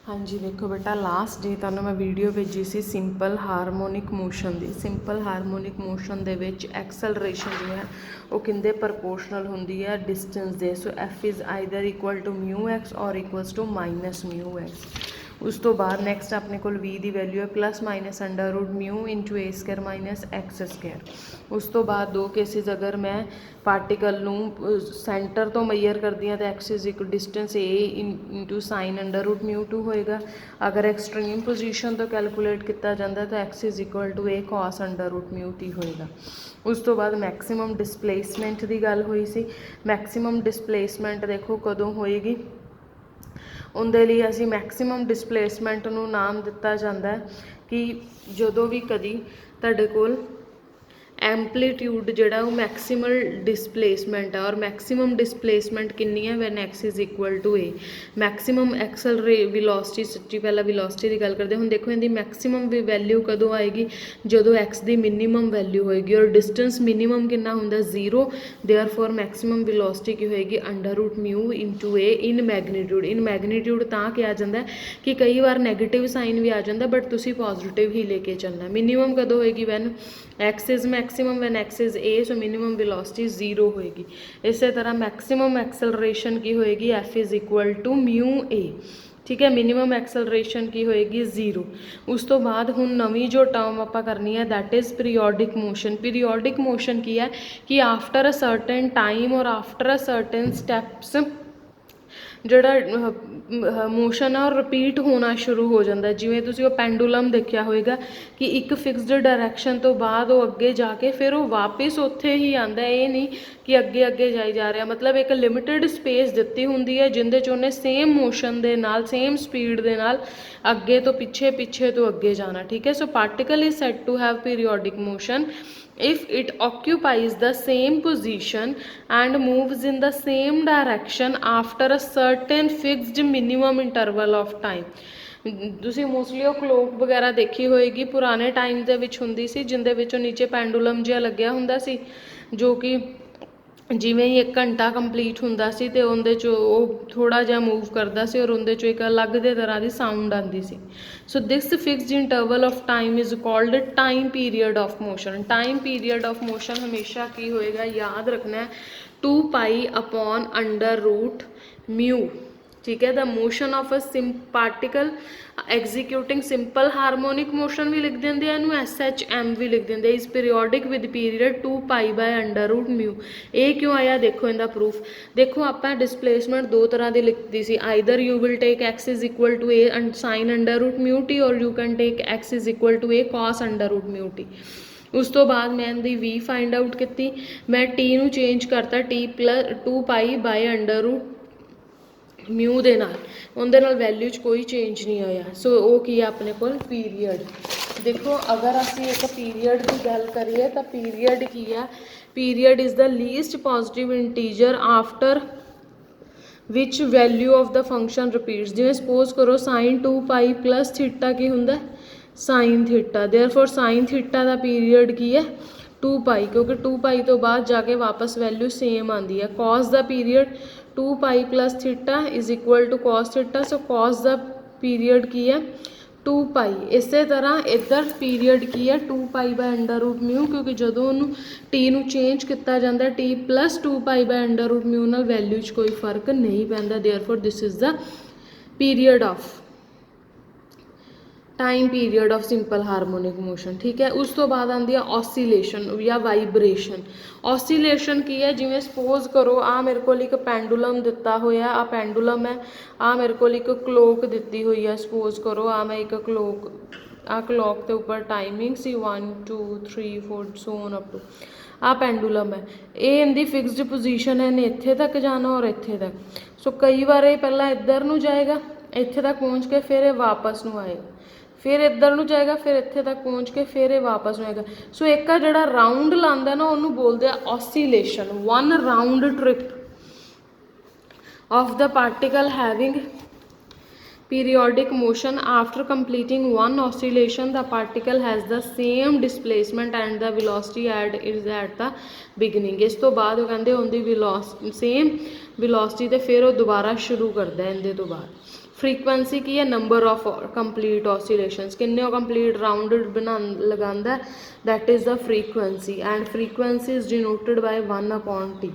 हाँ जी देखो बेटा लास्ट डे तुहानूं मैं वीडियो भेजी सी सिंपल हारमोनिक मोशन दी। सिंपल हारमोनिक मोशन दे विच एक्सलरेशन जो है वो किंदे प्रपोर्शनल हुंदी है डिस्टेंस दे। So F is either equal to mu x और equals to minus mu x. उस तो बाद नैक्सट अपने को वी की वैल्यू है plus minus under root mu into a square minus x square. उस तो बाद दो केसिस अगर मैं पार्टिकल नूं सेंटर तो मैयर करदी हाँ तो x is equal distance a into sine under root mu two होएगा। अगर एक्सट्रीम पोजीशन तो कैलकुलेट किया जाता तो x is equal to a cos under root mu t होएगा। उस तो बाद मैक्सीमम डिसप्लेसमेंट की गल हुई सी। मैक्सीमम डिसप्लेसमेंट देखो कदों होएगी, उनके लिए असी मैक्सीमम डिसप्लेसमेंट नूं नाम दिता जाता है कि जदों भी कदी तुहाडे कोल एंपलीट्यूड जिहड़ा वो मैक्सीमल डिसप्लेसमेंट है और मैक्सीमम डिसप्लेसमेंट कितनी है when x is equal to a. Maximum एक्सलरे विलोसिटी सच्ची पहला विलोसिटी की गल करते हुण देखो इहदी मैक्सीमम वैल्यू कदों आएगी जदों एक्स की मिनीमम वैल्यू होएगी और डिस्टेंस मिनीमम कितना हुंदा जीरो। देयरफॉर मैक्सीमम विलोसिटी की होएगी अंडर रूट म्यू इंटू ए इन मैगनीट्यूड। इन मैगनीट्यूड तां कहा जाता है कि कई बार नैगेटिव साइन भी आ जाता बट तुसीं पॉजिटिव ही लेके चलना। मिनीमम कदों होएगी when x is maximum when x is a so minimum velocity zero होएगी। इस तरह मैक्सीमम एक्सलरेशन की होएगी F is equal to mu a. ठीक है, मिनीमम एक्सलरेशन की होएगी जीरो। उस तो बाद हुण नवीं जो टर्म आपां करनी है that is periodic motion. Periodic motion की है कि आफ्टर अ सर्टेन टाइम और आफ्टर अ सर्टेन स्टैप्स जोड़ा मोशन है और रिपीट होना शुरू हो जाता है। जिवें तुसीं वो पेंडुलम देखा होएगा कि एक फिक्सड डायरैक्शन तो बाद वो अगे जाके फिर वो वापस उत्थे ही आंदा है, ये नहीं कि अगे अगे जाई जा रहा। मतलब एक लिमिटेड स्पेस दित्ती हुंदी है जिंदे च उन्हें सेम मोशन दे नाल सेम स्पीड दे नाल अगे तो पिछे पिछे तो अगे जाना। ठीक है, so particle is said to have periodic motion if it occupies the same position and moves in the same direction after a certain fixed minimum interval of time। ਤੁਸੀਂ ਮੋਸਟਲੀ ਉਹ ਕਲੋਕ ਵਗੈਰਾ ਦੇਖੀ ਹੋਏਗੀ ਪੁਰਾਣੇ ਟਾਈਮ ਦੇ ਵਿੱਚ ਹੁੰਦੀ ਸੀ ਜਿੰਦੇ ਵਿੱਚੋਂ ਨੀਚੇ ਪੈਂਡੂਲਮ ਜਿਹਾ ਲੱਗਿਆ ਹੁੰਦਾ ਸੀ ਜੋ ਕਿ जिमें ही 1 घंटा कंप्लीट हुंदा सी ते उहदे चो थोड़ा जिहा मूव करता सी और उहदे चो एक अलग दे तरह की साउंड आती सी। So this fixed interval of time is called time period of motion. Time period of motion हमेशा की होएगा, याद रखना है 2 pi upon under root mu. ठीक है, the motion of a particle executing simple harmonic motion भी लिख देंगे, इनू SHM भी लिख देंगे। Is periodic with period 2 pi by under root mu. ये क्यों आया देखो इनका प्रूफ। देखो आप डिसप्लेसमेंट दो तरह की लिखती सी, either you will take x is equal to a sine under root mu t और you can take x is equal to a cos under root mu t. उस तो बाद मैं इनकी वी फाइंड आउट की, मैं टी नू change करता t plus 2 pi by under root mu दे नाल, उहदे नाल वैल्यू च कोई चेंज नहीं होया। सो वो की है अपने कोल पीरियड। देखो अगर असी एक पीरियड की गल करिए तो पीरियड की है, period is the least positive integer after which value of the function repeats. जिवें सपोज करो साइन 2 पाई प्लस थीटा की हुंदा sine theta, therefore sine theta का पीरियड की है 2 पाई, क्योंकि 2 पाई तो बाद जाके वापस वैल्यू सेम आती है। कॉस का period 2 pi plus theta is equal to cos theta. So cos का पीरियड की है 2 पाई। इस तरह इधर पीरियड की है 2 pi by under root mu, क्योंकि जो टी नू चेंज किया जाता t plus 2 pi by under root mu नाल वैल्यू च कोई फर्क नहीं पैंदा। Therefore this is the period of time period of simple harmonic motion. ठीक है, उस तो बाद आती है ऑसीलेशन या वाइब्रेशन। ऑसीलेशन की है, जिमें सपोज करो आ मेरे को एक पेंडुलम दिता होया, आ पेंडुलम है, आ मेरे को एक क्लोक दी हुई है। सपोज करो आ मैं एक क्लोक, आ क्लॉक के उपर टाइमिंग सी 1 2 3 4 so on up to a pendulum है। ये इनकी फिक्सड पोजीशन है, इन्हें इत्थे तक जाना और इत्थे तक। सो कई बार ये पहला इधर नू जाएगा, इत्थे तक पहुँच के फिर ये वापस नू आएगा, फिर इधर नू जाएगा, फिर इत्थे तक पहुँच के फिर ये वापस नू आएगा। सो एक जिहड़ा राउंड लांदा ना उन्होंने बोलते हैं oscillation. 1 round trip of the particle having periodic motion after completing 1 oscillation the particle has the same displacement and the velocity is at the beginning। इस तो बाद वो कहते उनकी velocity सेम velocity तो फिर वो दोबारा शुरू करता है इनके तो बाद। फ्रीक्वेंसी की है नंबर ऑफ कंप्लीट ऑसिलेशंस, किन्ने कंप्लीट राउंड बना लगांदा, that is the frequency and frequency is denoted by 1/T.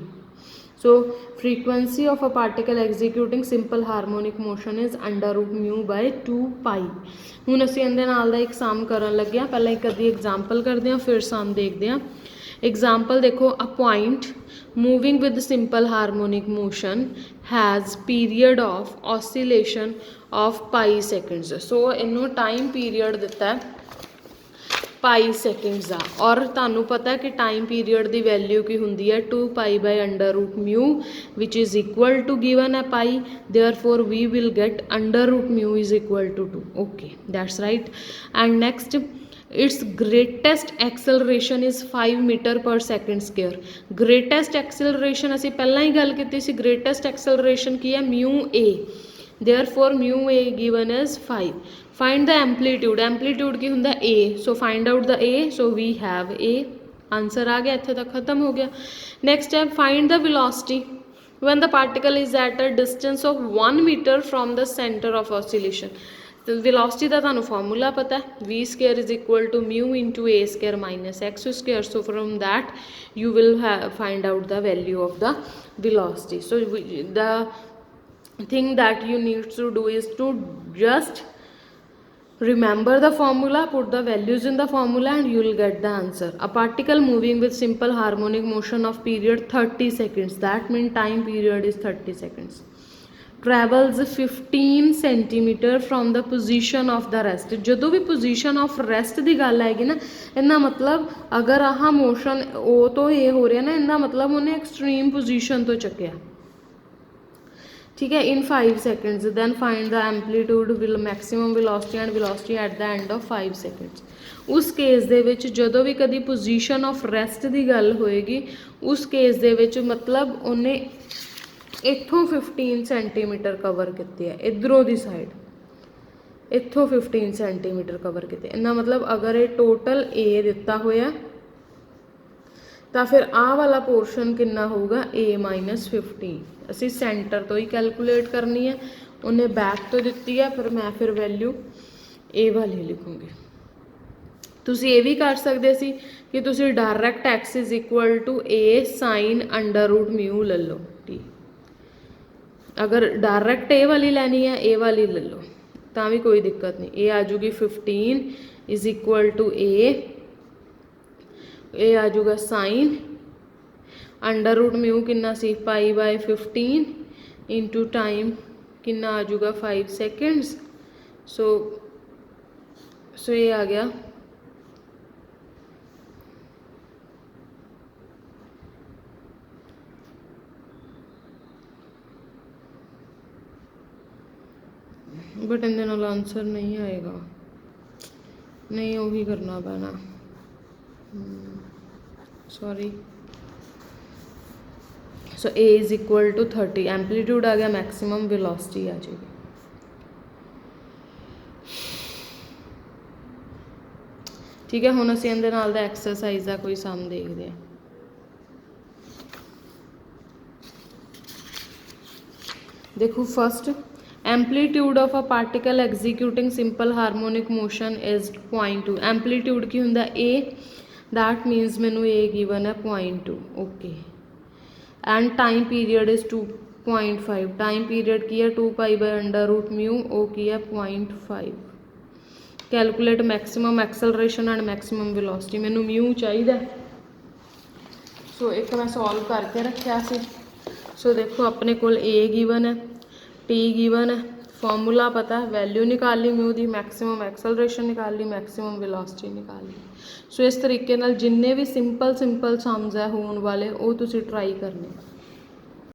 So frequency of a particle executing simple harmonic motion is √μ/2π. ਹੁਣ ਅਸੀਂ ਇਹਦੇ ਨਾਲ ਦਾ ਇੱਕ ਸਮ ਕਰਨ ਲੱਗੇ ਹਾਂ, ਪਹਿਲਾਂ ਇੱਕ ਅੱਧੀ ਐਗਜ਼ਾਮਪਲ ਕਰਦੇ ਹਾਂ ਫਿਰ ਸਮ ਦੇਖਦੇ ਹਾਂ। एग्जाम्पल देखो, a point moving with simple harmonic motion has period of oscillation of pi seconds. So इनू टाइम पीरियड दिता है पाई सेकेंड्स का, और तुहानू पता है कि टाइम पीरियड की वैल्यू की होंगी है 2π/√μ which is equal to given है pi, therefore we will get √μ is equal to 2। Okay, that's right. And next, it's greatest acceleration is 5 metre per second square. Greatest acceleration असी पहला ही गल की सी, greatest acceleration की है μ_a, therefore μ_a given is 5। Find the amplitude, amplitude की होंदा a, so find out the a, so we have a। Answer आ गया, इत्थे तक खत्म हो गया। नेक्स्ट है find the velocity when the particle is at a distance of 1 meter from the center of oscillation। तो वेलोसिटी का तुहानू फॉर्मूला पता है, v² is equal to μ into a² minus x²। So from that you will find out the value of the velocity. So the thing that you need to do is to just remember the formula, put the values in the formula and you will get the answer. A particle moving with simple harmonic motion of period 30 seconds, that means time period is 30 seconds, travels 15 centimeter from the position of the rest। जो भी position of rest की गल आएगी ना, इन्ना मतलब अगर आह motion ओ तो ये हो रहा ना, इन्ना मतलब उन्हें एक्सट्रीम पोजिशन तो चुकया, ठीक है, in 5 seconds। Then find the amplitude will maximum velocity and velocity at the end of 5 seconds। उस केस दे विच जदों भी कभी पोजीशन ऑफ रेस्ट की गल होएगी, उस केस दे विच मतलब उन्हें इत्थों 15 सेंटीमीटर कवर किए है, इधरों की साइड इत्थों 15 सेंटीमीटर कवर किए। इन्ना मतलब अगर ये टोटल ए दिता होया तो फिर आ वाला पोर्शन कितना होगा, a-15। असी सेंटर तो ही कैलकुलेट करनी है, उन्हें बैक तो दी है, फिर वैल्यू ए वाली लिखूँगी। तुसी ये भी कर सकते सी कि तुसी direct x is equal to a sin √μ ले लो, ठीक। अगर डायरैक्ट ए वाली लैनी है, ए वाली ले लो, तो भी कोई दिक्कत नहीं। ए आ जूगी 15 इज इक्वल टू ए आ जाऊगा साइन √μ कितना सी π/15 इंटू टाइम कितना आ जाऊगा 5 seconds। सो ये आ गया बट इनके नाल आंसर नहीं आएगा, नहीं वही करना पैना, sorry. So a is equal to 30, amplitude आ गया, मैक्सिमम वेलोसिटी आ जाएगी। ठीक है, हुण असीं इहदे नाल दा एक्सरसाइज का कोई सम देखते हैं। देखो first, amplitude of a particle executing simple harmonic motion is 0.2। Amplitude की होंदा ए, दैट मीनस मैनू ए गिवन है 0.2। Okay, and time period is 2.5। Time period की है 2π/√μ, ओ की है 0.5। Calculate maximum acceleration and maximum velocity. मैनू म्यू चाहिए, सो एक मैं सॉल्व करके रखा सी। सो देखो अपने कोल ए गिवन है, टी गिवन है, फॉर्मूला पता है, वैल्यू निकाल ली म्यू दी, मैक्सिमम एक्सेलरेशन निकाल ली, मैक्सिमम वेलोसिटी निकाल ली। सो इस तरीके नाल जिन्ने भी सिंपल समझ है होने वाले वो तुसी ट्राई करने।